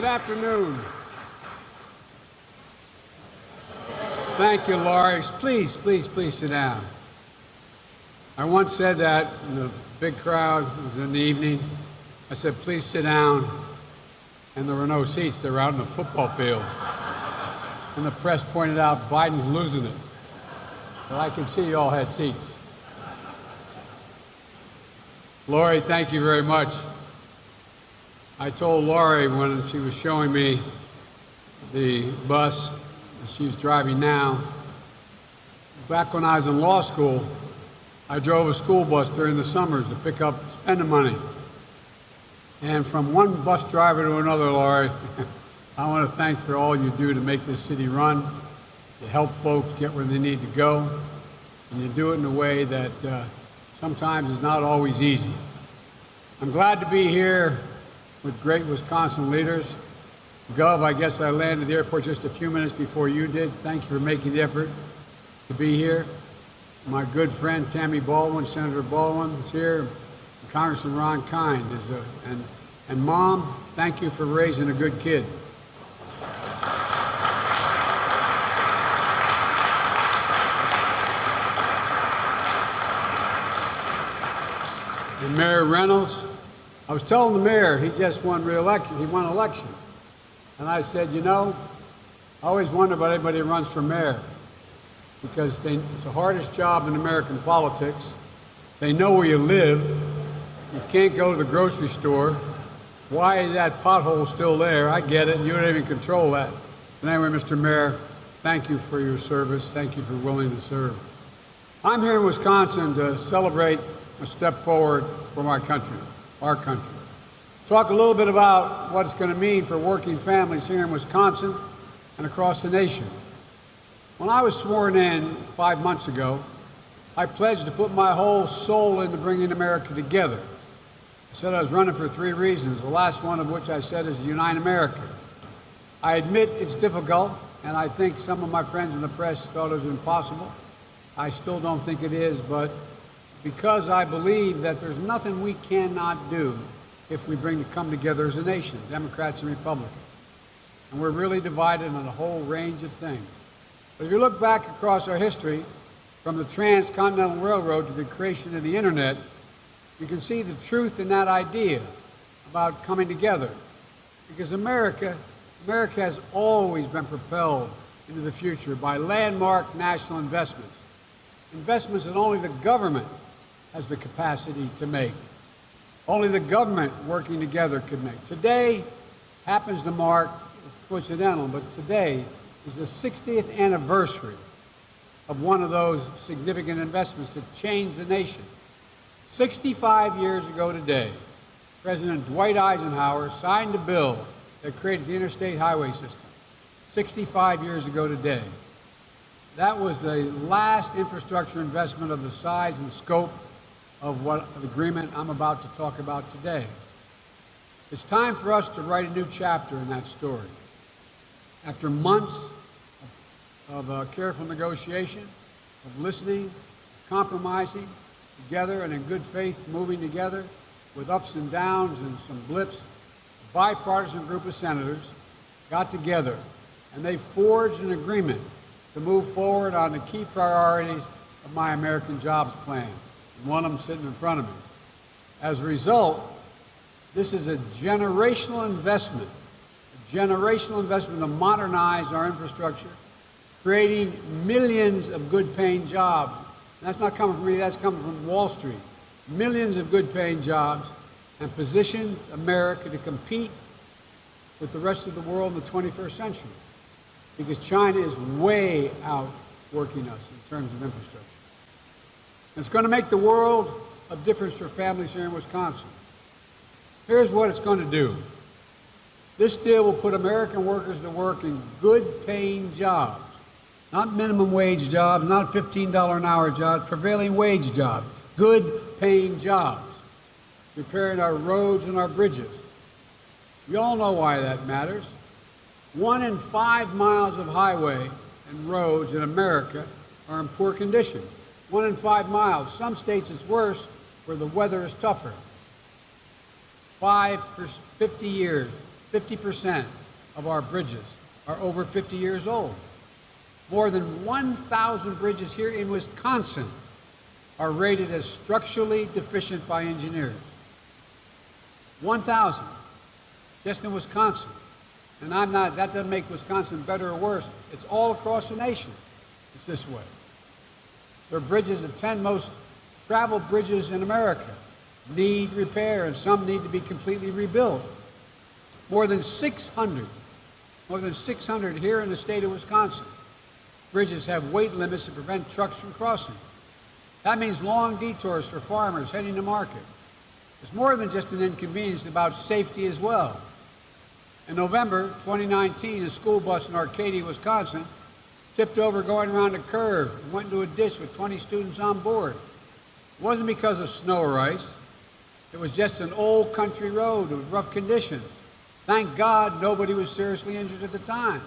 Good afternoon. Thank you, Laurie. Please sit down. I once said that in a big crowd. It was in the evening. I said, please sit down. And there were no seats. They were out in the football field. And the press pointed out Biden's losing it. But I could see you all had seats. Laurie, thank you very much. I told Laurie when she was showing me the bus that she's driving now, back when I was in law school, I drove a school bus during the summers to pick up spending money. And from one bus driver to another, Laurie, I want to thank for all you do to make this city run, to help folks get where they need to go, and you do it in a way that sometimes is not always easy. I'm glad to be here with great Wisconsin leaders. Gov, I guess I landed at the airport just a few minutes before you did. Thank you for making the effort to be here. My good friend Tammy Baldwin, Senator Baldwin is here. Congressman Ron Kind is and Mom, thank you for raising a good kid. And Mayor Reynolds, I was telling the mayor he just won re-election. He won election. And I said, you know, I always wonder about anybody who runs for mayor because it's the hardest job in American politics. They know where you live. You can't go to the grocery store. Why is that pothole still there? I get it. You don't even control that. But anyway, Mr. Mayor, thank you for your service. Thank you for willing to serve. I'm here in Wisconsin to celebrate a step forward for my country, our country. Talk a little bit about what it's going to mean for working families here in Wisconsin and across the nation. When I was sworn in 5 months ago, I pledged to put my whole soul into bringing America together. I said I was running for 3 reasons, the last one of which I said is to unite America. I admit it's difficult, and I think some of my friends in the press thought it was impossible. I still don't think it is, but because I believe that there's nothing we cannot do if we come together as a nation, Democrats and Republicans. And we're really divided on a whole range of things. But if you look back across our history, from the Transcontinental Railroad to the creation of the Internet, you can see the truth in that idea about coming together. Because America has always been propelled into the future by landmark national investments. Investments that only the government has the capacity to make. Only the government working together could make. Today happens to mark, it's coincidental, but today is the 60th anniversary of one of those significant investments that changed the nation. 65 years ago today, President Dwight Eisenhower signed a bill that created the interstate highway system. 65 years ago today. That was the last infrastructure investment of the size and scope of what the agreement I'm about to talk about today. It's time for us to write a new chapter in that story. After months of careful negotiation, of listening, compromising together and in good faith moving together with ups and downs and some blips, a bipartisan group of senators got together and they forged an agreement to move forward on the key priorities of my American Jobs Plan. And one of them sitting in front of me. As a result, this is a generational investment to modernize our infrastructure, creating millions of good-paying jobs. And that's not coming from me, that's coming from Wall Street. Millions of good-paying jobs, and position America to compete with the rest of the world in the 21st century. Because China is way outworking us in terms of infrastructure. It's going to make the world a difference for families here in Wisconsin. Here's what it's going to do. This deal will put American workers to work in good-paying jobs, not minimum wage jobs, not $15 an hour jobs, prevailing wage jobs, good-paying jobs, repairing our roads and our bridges. We all know why that matters. 1 in 5 miles of highway and roads in America are in poor condition. 1 in 5 miles. Some states it's worse where the weather is tougher. 50 years, 50% of our bridges are over 50 years old. More than 1,000 bridges here in Wisconsin are rated as structurally deficient by engineers. 1,000, just in Wisconsin. And that doesn't make Wisconsin better or worse. It's all across the nation. It's this way. There are bridges, the 10 most traveled bridges in America need repair, and some need to be completely rebuilt. More than 600 here in the state of Wisconsin. Bridges have weight limits to prevent trucks from crossing. That means long detours for farmers heading to market. It's more than just an inconvenience, it's about safety as well. In November 2019, a school bus in Arcadia, Wisconsin, tipped over going around a curve and went into a ditch with 20 students on board. It wasn't because of snow or ice. It was just an old country road with rough conditions. Thank God nobody was seriously injured at the time.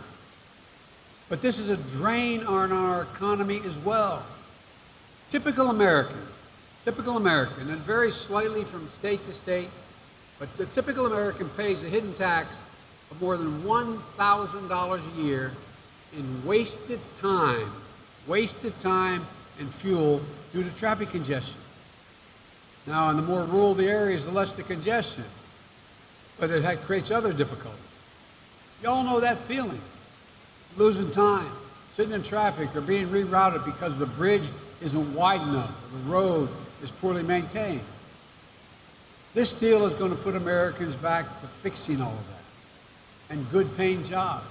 But this is a drain on our economy as well. Typical American, and varies slightly from state to state, but the typical American pays a hidden tax of more than $1,000 a year in wasted time and fuel due to traffic congestion. Now, in the more rural the areas, the less the congestion, but it creates other difficulties. You all know that feeling, losing time, sitting in traffic, or being rerouted because the bridge isn't wide enough, or the road is poorly maintained. This deal is going to put Americans back to fixing all of that and good paying jobs.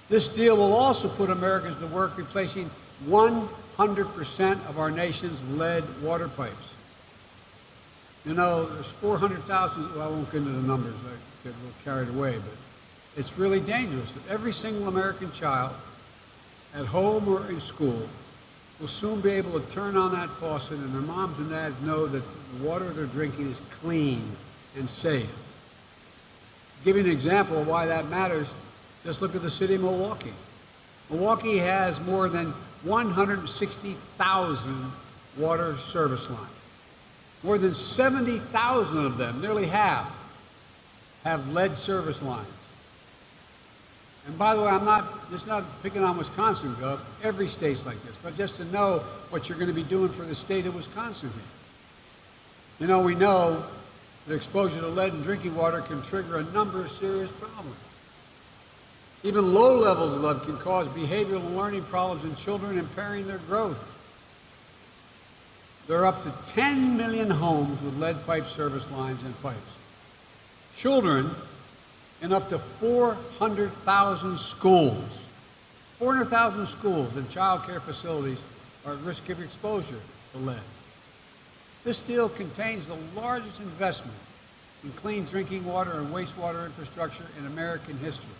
This deal will also put Americans to work replacing 100% of our nation's lead water pipes. You know, there's 400,000, well, I won't get into the numbers, I get a little carried away, but it's really dangerous that every single American child at home or in school will soon be able to turn on that faucet and their moms and dads know that the water they're drinking is clean and safe. To give you an example of why that matters, just look at the city of Milwaukee. Milwaukee has more than 160,000 water service lines. More than 70,000 of them, nearly half, have lead service lines. And by the way, it's not picking on Wisconsin, Gov. Every state's like this, but just to know what you're going to be doing for the state of Wisconsin here. You know, we know that exposure to lead in drinking water can trigger a number of serious problems. Even low levels of lead can cause behavioral and learning problems in children, impairing their growth. There are up to 10 million homes with lead pipe service lines and pipes. Children in up to 400,000 schools. 400,000 schools and child care facilities are at risk of exposure to lead. This deal contains the largest investment in clean drinking water and wastewater infrastructure in American history.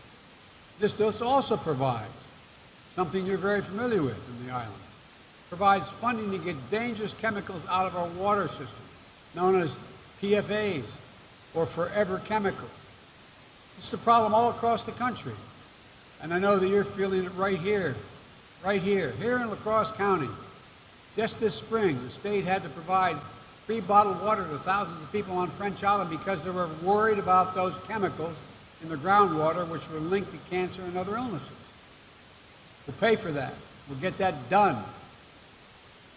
This deal also provides something you're very familiar with in the island. Provides funding to get dangerous chemicals out of our water system, known as PFAs, or forever chemicals. This is a problem all across the country. And I know that you're feeling it right here in La Crosse County. Just this spring, the state had to provide free bottled water to thousands of people on French Island because they were worried about those chemicals in the groundwater, which were linked to cancer and other illnesses. We'll pay for that. We'll get that done.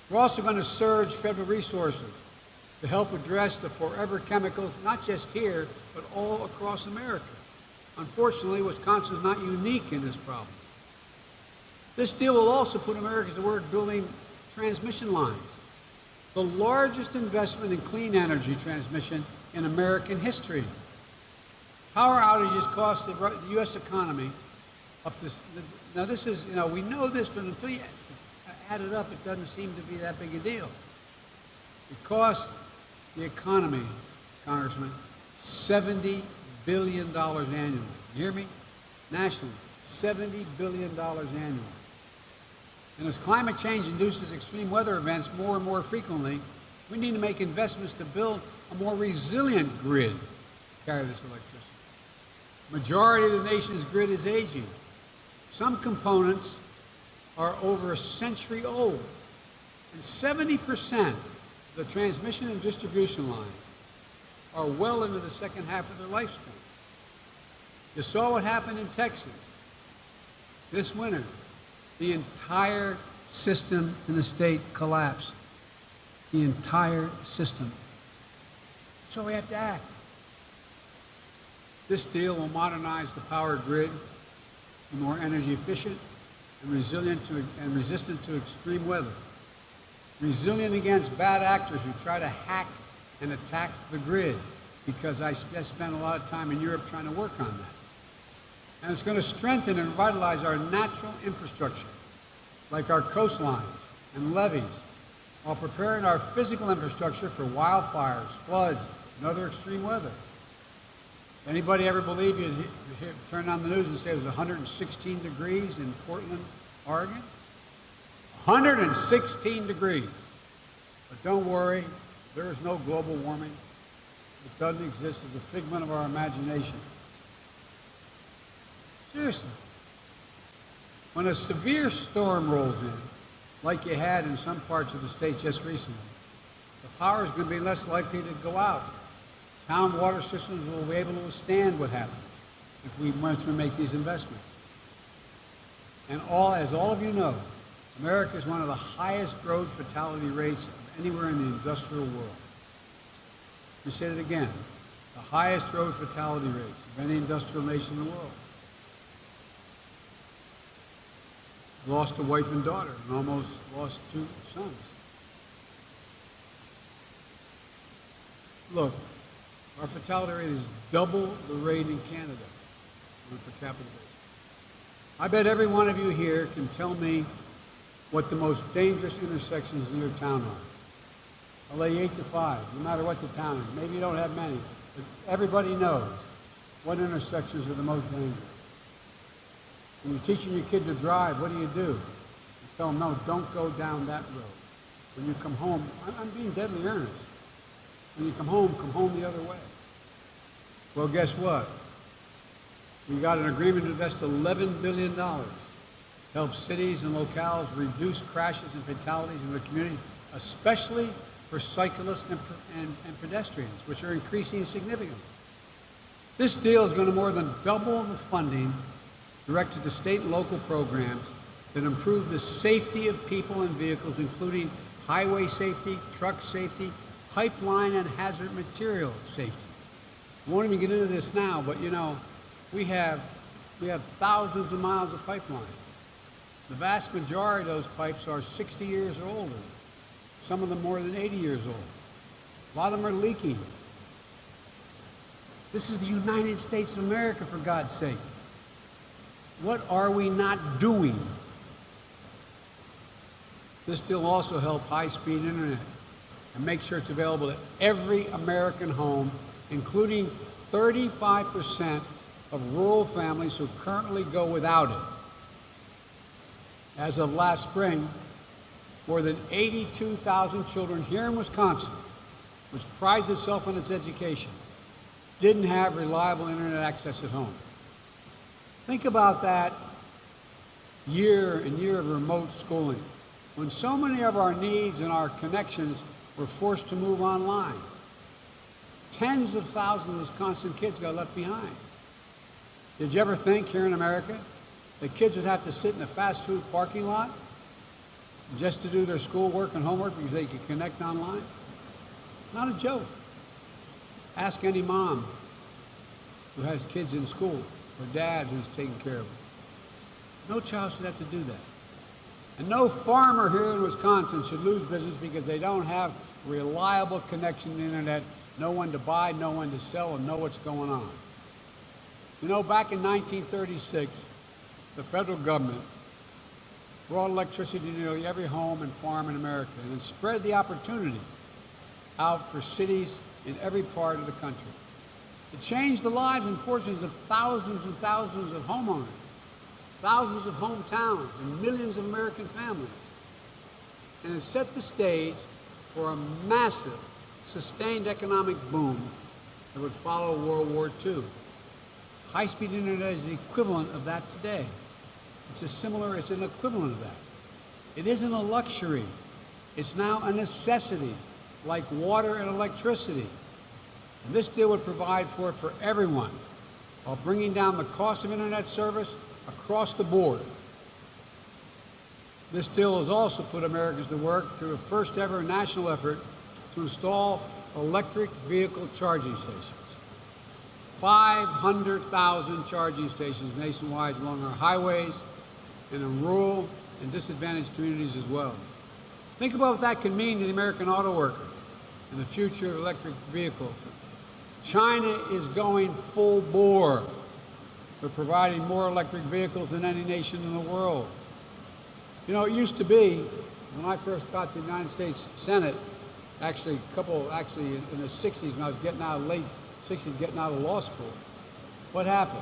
We're also going to surge federal resources to help address the forever chemicals, not just here, but all across America. Unfortunately, Wisconsin is not unique in this problem. This deal will also put Americans to work building transmission lines, the largest investment in clean energy transmission in American history. Power outages cost the U.S. economy up to, now this is, you know, we know this, but until you add it up, it doesn't seem to be that big a deal. It cost the economy, Congressman, $70 billion annually. You hear me? Nationally, $70 billion annually. And as climate change induces extreme weather events more and more frequently, we need to make investments to build a more resilient grid to carry this electricity. Majority of the nation's grid is aging. Some components are over a century old, and 70% of the transmission and distribution lines are well into the second half of their lifespan. You saw what happened in Texas this winter. The entire system in the state collapsed. The entire system. So we have to act. This deal will modernize the power grid, be more energy efficient and resistant to extreme weather. Resilient against bad actors who try to hack and attack the grid, because I spent a lot of time in Europe trying to work on that. And it's going to strengthen and revitalize our natural infrastructure, like our coastlines and levees, while preparing our physical infrastructure for wildfires, floods, and other extreme weather. Anybody ever believe you'd turn on the news and say it was 116 degrees in Portland, Oregon? 116 degrees. But don't worry, there is no global warming. It doesn't exist. It's a figment of our imagination. Seriously. When a severe storm rolls in, like you had in some parts of the state just recently, the power is going to be less likely to go out. Town water systems will be able to withstand what happens if we once we make these investments. And as all of you know, America is one of the highest road fatality rates of anywhere in the industrial world. Let me say it again. The highest road fatality rates of any industrial nation in the world. Lost a wife and daughter and almost lost 2 sons. Look, our fatality rate is double the rate in Canada on a per capita basis. I bet every one of you here can tell me what the most dangerous intersections in your town are. I'll lay 8 to 5, no matter what the town is. Maybe you don't have many, but everybody knows what intersections are the most dangerous. When you're teaching your kid to drive, what do? You tell them, no, don't go down that road. When you come home, I'm being deadly earnest. When you come home the other way. Well, guess what? We got an agreement to invest $11 billion to help cities and locales reduce crashes and fatalities in their community, especially for cyclists and pedestrians, which are increasing significantly. This deal is going to more than double the funding directed to state and local programs that improve the safety of people and vehicles, including highway safety, truck safety, pipeline and hazard material safety. I won't even get into this now, but you know, we have thousands of miles of pipeline. The vast majority of those pipes are 60 years or older. Some of them more than 80 years old. A lot of them are leaking. This is the United States of America, for God's sake. What are we not doing? This deal also help high-speed internet and make sure it's available to every American home, including 35% of rural families who currently go without it. As of last spring, more than 82,000 children here in Wisconsin, which prides itself on its education, didn't have reliable internet access at home. Think about that year and year of remote schooling, when so many of our needs and our connections were forced to move online. Tens of thousands of Wisconsin kids got left behind. Did you ever think here in America that kids would have to sit in a fast food parking lot just to do their schoolwork and homework because they could connect online? Not a joke. Ask any mom who has kids in school or dad who's taking care of them. No child should have to do that. And no farmer here in Wisconsin should lose business because they don't have reliable connection to the internet, no one to buy, no one to sell, and know what's going on. You know, back in 1936, the federal government brought electricity to nearly every home and farm in America and spread the opportunity out for cities in every part of the country. It changed the lives and fortunes of thousands and thousands of homeowners, thousands of hometowns, and millions of American families. And it set the stage for a massive, sustained economic boom that would follow World War II. High-speed internet is the equivalent of that today. It's an equivalent of that. It isn't a luxury. It's now a necessity, like water and electricity. And this deal would provide for it for everyone, while bringing down the cost of internet service across the board. This deal has also put Americans to work through a first-ever national effort to install electric vehicle charging stations. 500,000 charging stations nationwide along our highways and in rural and disadvantaged communities as well. Think about what that could mean to the American auto worker and the future of electric vehicles. China is going full bore. They're providing more electric vehicles than any nation in the world. You know, it used to be, when I first got to the United States Senate, actually in the 60s, when I was getting out of late 60s, getting out of law school, what happened?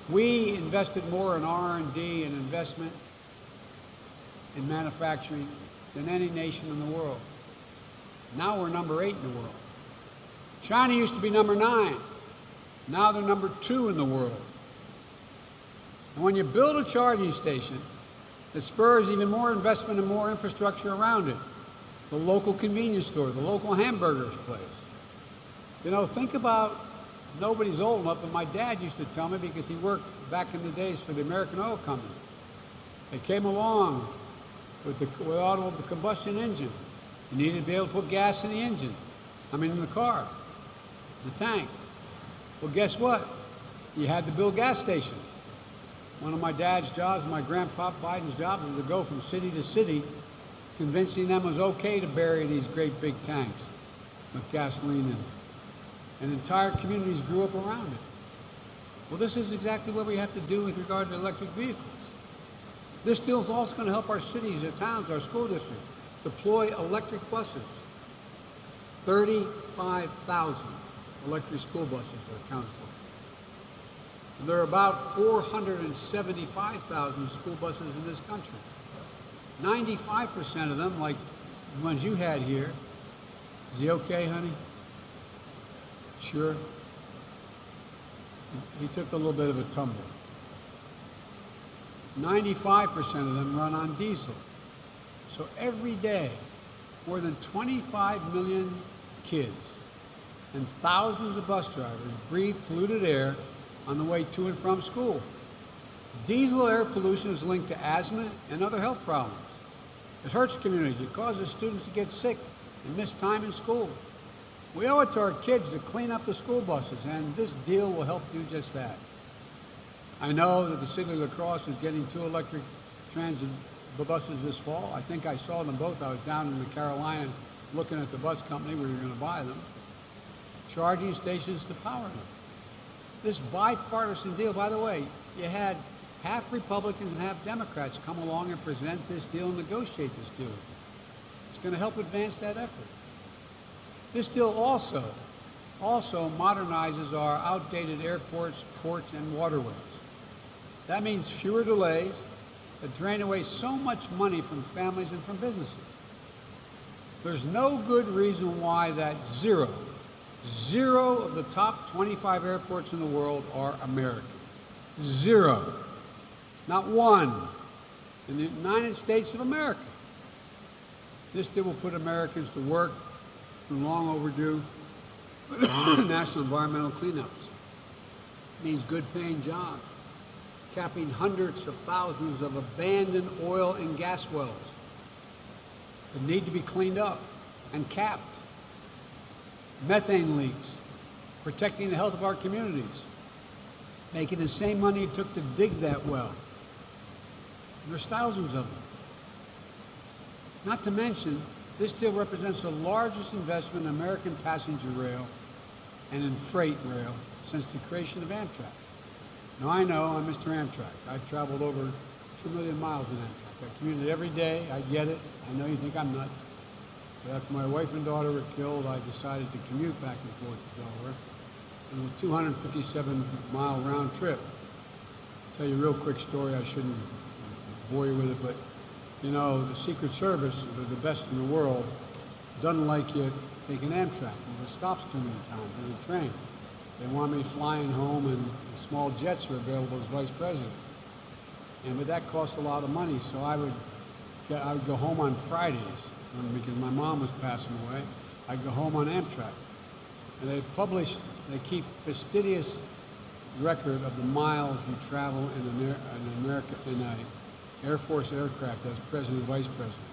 We invested more in R&D and investment in manufacturing than any nation in the world. Now we're number 8 in the world. China used to be number 9. Now they're number 2 in the world. And when you build a charging station, it spurs even more investment and more infrastructure around it. The local convenience store, the local hamburger place. You know, think about, nobody's old enough, but my dad used to tell me, because he worked back in the days for the American Oil Company. They came along with the combustion engine. You needed to be able to put gas in the engine. In the car, the tank. Well, guess what? You had to build gas stations. One of my dad's jobs, my grandpa Biden's job, was to go from city to city, convincing them it was okay to bury these great big tanks with gasoline in it. And entire communities grew up around it. Well, this is exactly what we have to do with regard to electric vehicles. This deal is also going to help our cities, our towns, our school districts deploy electric buses. 35,000 electric school buses are accounted for. And there are about 475,000 school buses in this country. 95% of them, like the ones you had here. Is he okay, honey? Sure. He took a little bit of a tumble. 95% of them run on diesel. So every day, more than 25 million kids and thousands of bus drivers breathe polluted air on the way to and from school. Diesel air pollution is linked to asthma and other health problems. It hurts communities. It causes students to get sick and miss time in school. We owe it to our kids to clean up the school buses, and this deal will help do just that. I know that the city of La Crosse is getting 2 electric transit buses this fall. I think I saw them both. I was down in the Carolinas looking at the bus company where you're going to buy them. Charging stations to power them. This bipartisan deal, by the way, you had half Republicans and half Democrats come along and present this deal and negotiate this deal. It's going to help advance that effort. This deal also modernizes our outdated airports, ports, and waterways. That means fewer delays that drain away so much money from families and from businesses. There's no good reason why that zero of the top 25 airports in the world are American. 0. Not one in the United States of America. This deal will put Americans to work through long overdue national environmental cleanups. It means good paying jobs, capping hundreds of thousands of abandoned oil and gas wells that need to be cleaned up and capped. Methane leaks, protecting the health of our communities, making the same money it took to dig that well. There's thousands of them. Not to mention, this deal represents the largest investment in American passenger rail and in freight rail since the creation of Amtrak. Now I know I'm Mr. Amtrak. I've traveled over 2 million miles in Amtrak. I commuted every day. I get it. I know you think I'm nuts. But after my wife and daughter were killed, I decided to commute back and forth to Delaware. It was a 257-mile round trip. I'll tell you a real quick story. I shouldn't bore you with it, but you know, the Secret Service, they're the best in the world, doesn't like you taking Amtrak. It stops too many times on the train. They want me flying home, and small jets are available as vice president. But that costs a lot of money, so I would go home on Fridays because my mom was passing away. I'd go home on Amtrak. And they keep fastidious record of the miles you travel in America in an Air Force aircraft as president and vice president.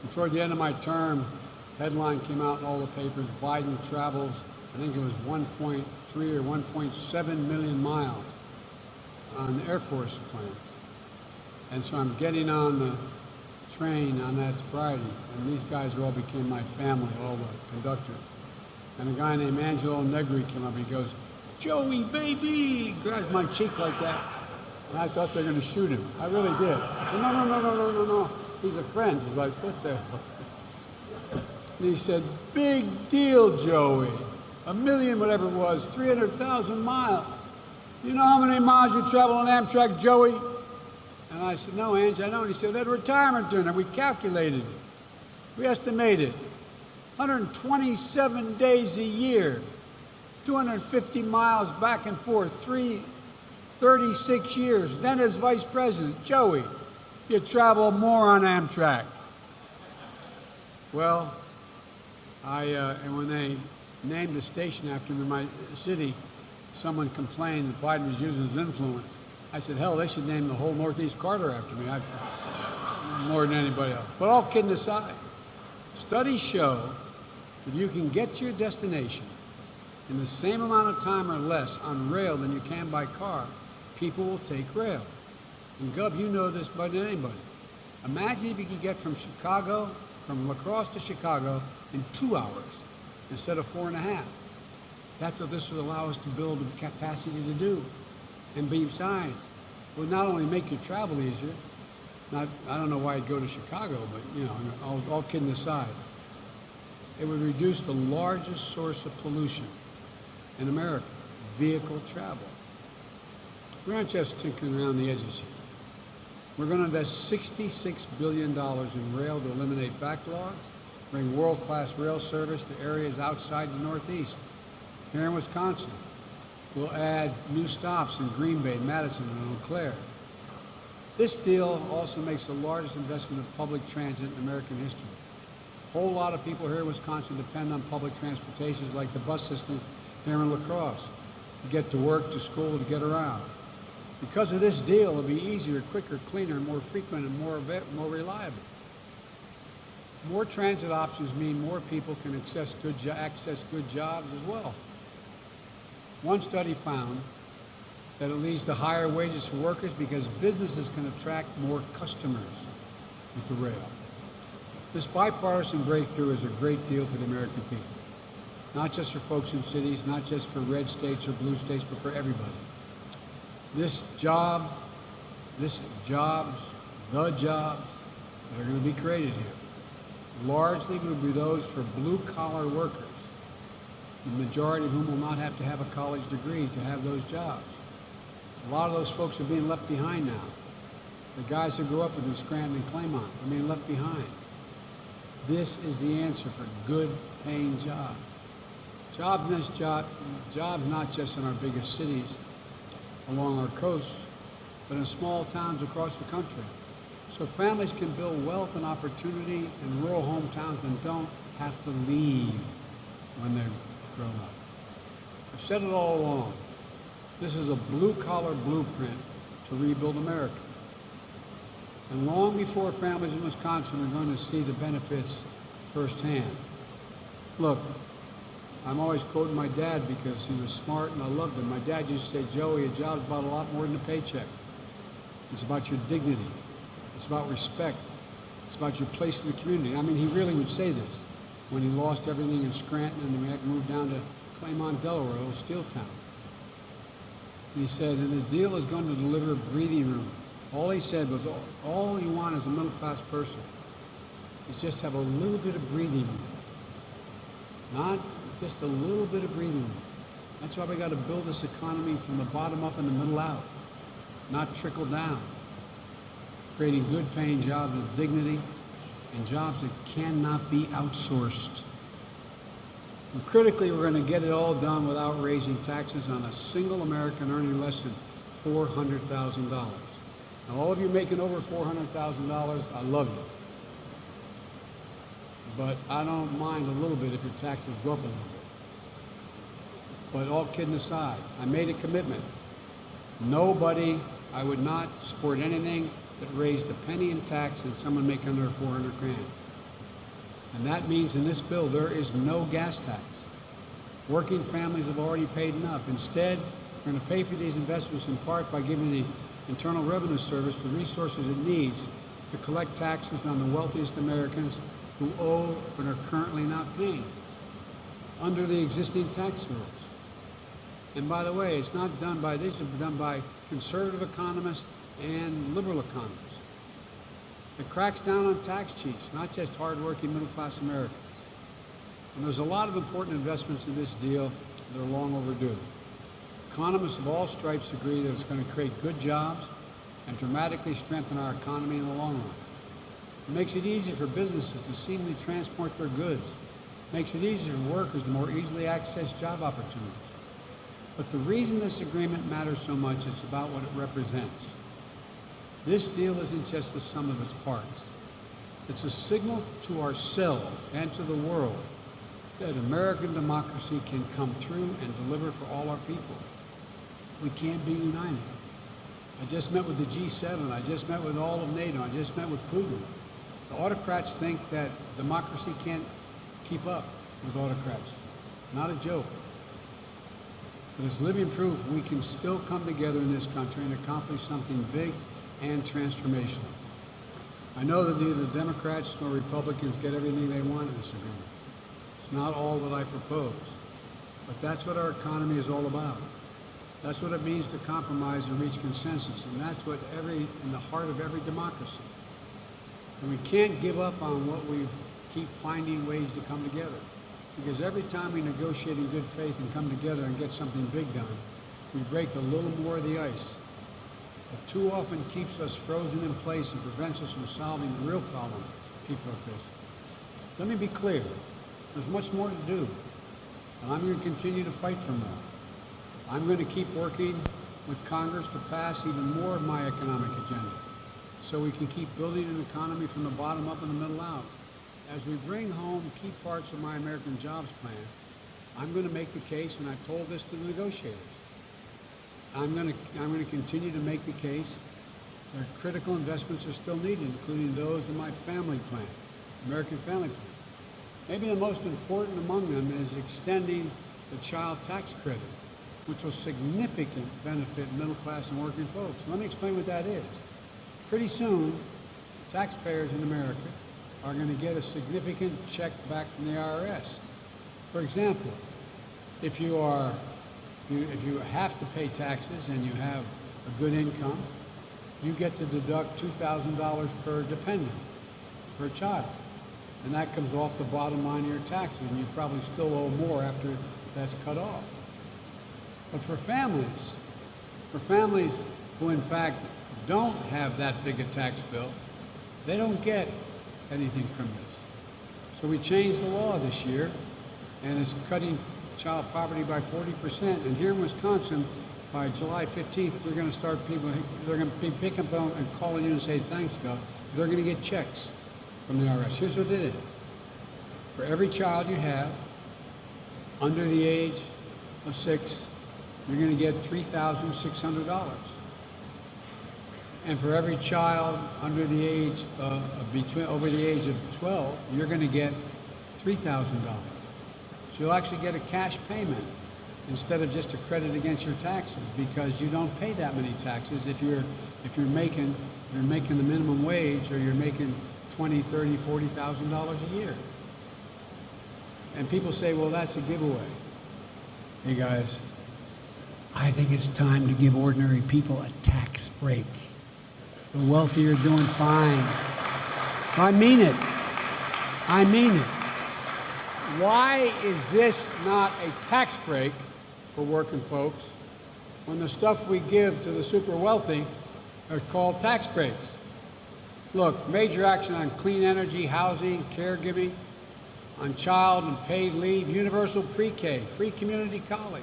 And toward the end of my term, headline came out in all the papers, Biden travels, I think it was 1.3 or 1.7 million miles on Air Force planes. And so I'm getting on the train on that Friday, and these guys all became my family, all the conductors. And a guy named Angelo Negri came up, and he goes, "Joey, baby!" grabs my cheek like that. And I thought they were going to shoot him. I really did. I said, no. He's a friend. He's like, what the hell? And he said, "Big deal, Joey. 1 million, whatever it was, 300,000 miles. You know how many miles you travel on Amtrak, Joey?" And I said, "No, Ange, I know." And he said, "That retirement dinner, we calculated it. We estimated 127 days a year, 250 miles back and forth, 36 years. Then as vice president, Joey, you travel more on Amtrak." Well, and when they named the station after me in my city, someone complained that Biden was using his influence. I said, hell, they should name the whole Northeast Corridor after me, more than anybody else. But all kidding aside, studies show that you can get to your destination in the same amount of time or less on rail than you can by car. People will take rail. And Gub, you know this better than anybody. Imagine if you could get from La Crosse to Chicago in 2 hours instead of 4.5. That's what this would allow us to build the capacity to do. And besides, it would not only make your travel easier, I don't know why I'd go to Chicago, but all kidding aside, it would reduce the largest source of pollution in America, vehicle travel. We aren't just tinkering around the edges here. We're going to invest $66 billion in rail to eliminate backlogs, bring world-class rail service to areas outside the Northeast. Here in Wisconsin, we'll add new stops in Green Bay, Madison, and Eau Claire. This deal also makes the largest investment in public transit in American history. A whole lot of people here in Wisconsin depend on public transportation, like the bus system here in La Crosse, to get to work, to school, to get around. Because of this deal, it'll be easier, quicker, cleaner, more frequent, and more reliable. More transit options mean more people can access good jobs as well. One study found that it leads to higher wages for workers because businesses can attract more customers with the rail. This bipartisan breakthrough is a great deal for the American people. Not just for folks in cities, not just for red states or blue states, but for everybody. The jobs that are going to be created here, largely will be those for blue-collar workers, the majority of whom will not have to have a college degree to have those jobs. A lot of those folks are being left behind now. The guys who grew up in Scranton and Claymont are being left behind. This is the answer for good-paying jobs. Jobs not just in our biggest cities along our coast, but in small towns across the country. So families can build wealth and opportunity in rural hometowns and don't have to leave when they're grown up. I've said it all along. This is a blue-collar blueprint to rebuild America. And long before families in Wisconsin are going to see the benefits firsthand. Look, I'm always quoting my dad because he was smart and I loved him. My dad used to say, "Joey, a job's about a lot more than a paycheck. It's about your dignity. It's about respect. It's about your place in the community." I mean, he really would say this when he lost everything in Scranton and we had to move down to Claymont, Delaware, a little steel town. And he said, and this deal is going to deliver a breathing room. All he said was, all you want as a middle-class person is just have a little bit of breathing room. Not just a little bit of breathing room. That's why we got to build this economy from the bottom up and the middle out, not trickle down. Creating good paying jobs with dignity and jobs that cannot be outsourced. And critically, we're going to get it all done without raising taxes on a single American earning less than $400,000. Now, all of you making over $400,000, I love you. But I don't mind a little bit if your taxes go up a little bit. But all kidding aside, I made a commitment. I would not support anything that raised a penny in tax and someone making under 400 grand. And that means in this bill, there is no gas tax. Working families have already paid enough. Instead, we're going to pay for these investments in part by giving the Internal Revenue Service the resources it needs to collect taxes on the wealthiest Americans who owe but are currently not paying under the existing tax rules. And by the way, it's not done by, these are done by conservative economists and liberal economists. It cracks down on tax cheats, not just hardworking middle-class Americans. And there's a lot of important investments in this deal that are long overdue. Economists of all stripes agree that it's going to create good jobs and dramatically strengthen our economy in the long run. It makes it easier for businesses to seamlessly transport their goods. It makes it easier for workers to more easily access job opportunities. But the reason this agreement matters so much is about what it represents. This deal isn't just the sum of its parts. It's a signal to ourselves and to the world that American democracy can come through and deliver for all our people. We can't be united. I just met with the G7. I just met with all of NATO. I just met with Putin. The autocrats think that democracy can't keep up with autocrats. Not a joke. But as living proof, we can still come together in this country and accomplish something big and transformational. I know that neither the Democrats nor Republicans get everything they want in this agreement. It's not all that I propose. But that's what our economy is all about. That's what it means to compromise and reach consensus. And that's what in the heart of every democracy. And we can't give up on what we keep finding ways to come together. Because every time we negotiate in good faith and come together and get something big done, we break a little more of the ice. It too often keeps us frozen in place and prevents us from solving the real problem people are facing. Let me be clear. There's much more to do. And I'm going to continue to fight for more. I'm going to keep working with Congress to pass even more of my economic agenda so we can keep building an economy from the bottom up and the middle out. As we bring home key parts of my American Jobs Plan, I'm going to make the case, and I told this to the negotiators, I'm going to continue to make the case that critical investments are still needed, including those in my family plan, American Family Plan. Maybe the most important among them is extending the child tax credit, which will significantly benefit middle-class and working folks. Let me explain what that is. Pretty soon, taxpayers in America are going to get a significant check back from the IRS. For example, if you have to pay taxes and you have a good income, you get to deduct $2,000 per dependent, per child. And that comes off the bottom line of your taxes, and you probably still owe more after that's cut off. But for families who in fact don't have that big a tax bill, they don't get anything from this. So we changed the law this year, and it's cutting child poverty by 40%. And here in Wisconsin, by July 15th, they're going to start they're going to be picking up the phone and calling you and say, thanks, God. They're going to get checks from the IRS. Here's what they did. For every child you have under the age of 6, you're going to get $3,600. And for every child under the age over the age of 12, you're going to get $3,000. So you'll actually get a cash payment instead of just a credit against your taxes, because you don't pay that many taxes if you're making the minimum wage, or you're making $20,000, $30,000, $40,000 a year. And people say, well, that's a giveaway. Hey guys, I think it's time to give ordinary people a tax break. The wealthy are doing fine. I mean it. I mean it. Why is this not a tax break for working folks when the stuff we give to the super wealthy are called tax breaks? Look, major action on clean energy, housing, caregiving, on child and paid leave, universal pre-K, free community college.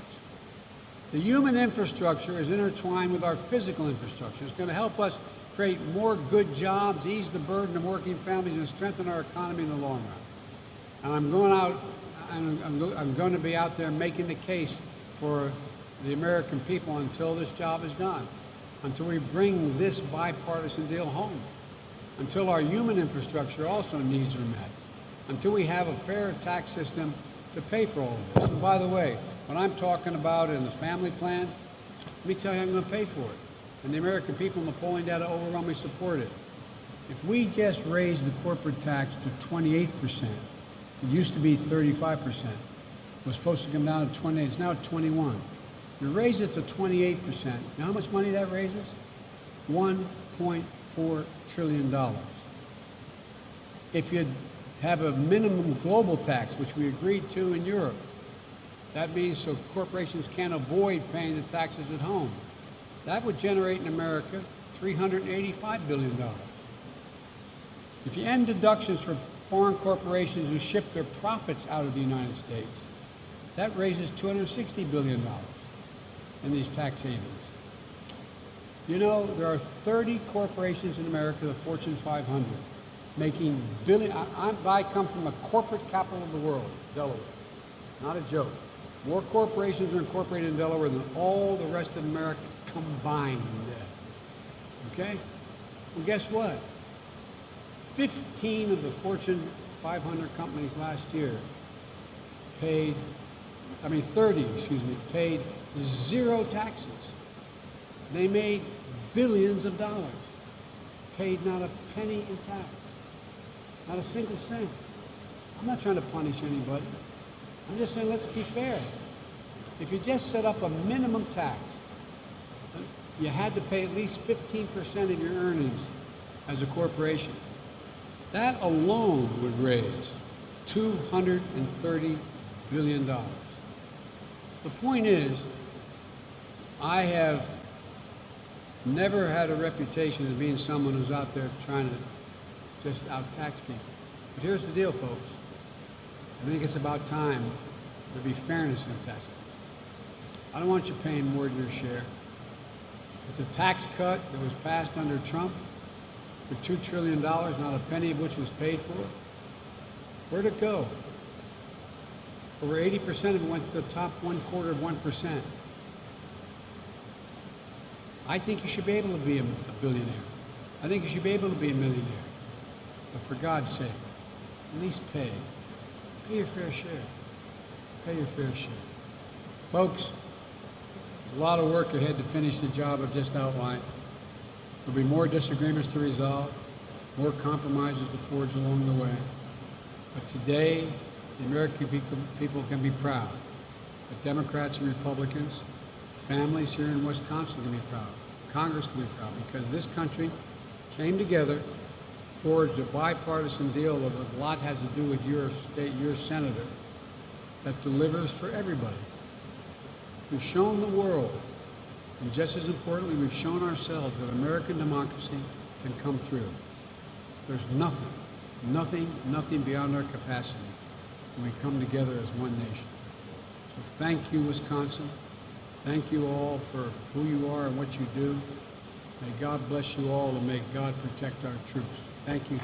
The human infrastructure is intertwined with our physical infrastructure. It's going to help us create more good jobs, ease the burden of working families, and strengthen our economy in the long run. And I'm going to be out there making the case for the American people until this job is done, until we bring this bipartisan deal home, until our human infrastructure also needs are met, until we have a fair tax system to pay for all of this. And by the way, what I'm talking about in the family plan, let me tell you how I'm going to pay for it. And the American people in the polling data overwhelmingly support it. If we just raise the corporate tax to 28%, it used to be 35%. It was supposed to come down to 28, it's now at 21. You raise it to 28%. You know how much money that raises? $1.4 trillion. If you have a minimum global tax, which we agreed to in Europe, that means so corporations can't avoid paying the taxes at home. That would generate in America $385 billion. If you end deductions for foreign corporations who ship their profits out of the United States, that raises $260 billion in these tax havens. You know, there are 30 corporations in America, the Fortune 500, making billion. I come from the corporate capital of the world, Delaware. Not a joke. More corporations are incorporated in Delaware than all the rest of America combined. Okay? Well, guess what? 15 of the Fortune 500 companies last year paid 30 zero taxes. They made billions of dollars, paid not a penny in tax, not a single cent. I'm not trying to punish anybody. I'm just saying let's be fair. If you just set up a minimum tax, you had to pay at least 15% of your earnings as a corporation. That alone would raise $230 billion. The point is, I have never had a reputation of being someone who's out there trying to just out-tax people. But here's the deal, folks. I think it's about time there be fairness in taxes. I don't want you paying more than your share. But the tax cut that was passed under Trump for $2 trillion, not a penny of which was paid for, where'd it go? Over 80% of it went to the top 1/4 of 1%. I think you should be able to be a billionaire. I think you should be able to be a millionaire. But for God's sake, at least pay. Pay your fair share. Pay your fair share. Folks, a lot of work ahead to finish the job I've just outlined. There'll be more disagreements to resolve, more compromises to forge along the way. But today, the American people can be proud. The Democrats and Republicans, families here in Wisconsin can be proud. Congress can be proud because this country came together, forged a bipartisan deal that a lot has to do with your state, your senator, that delivers for everybody. We've shown the world, and just as importantly, we've shown ourselves that American democracy can come through. There's nothing beyond our capacity when we come together as one nation. So thank you, Wisconsin. Thank you all for who you are and what you do. May God bless you all, and may God protect our troops. Thank you.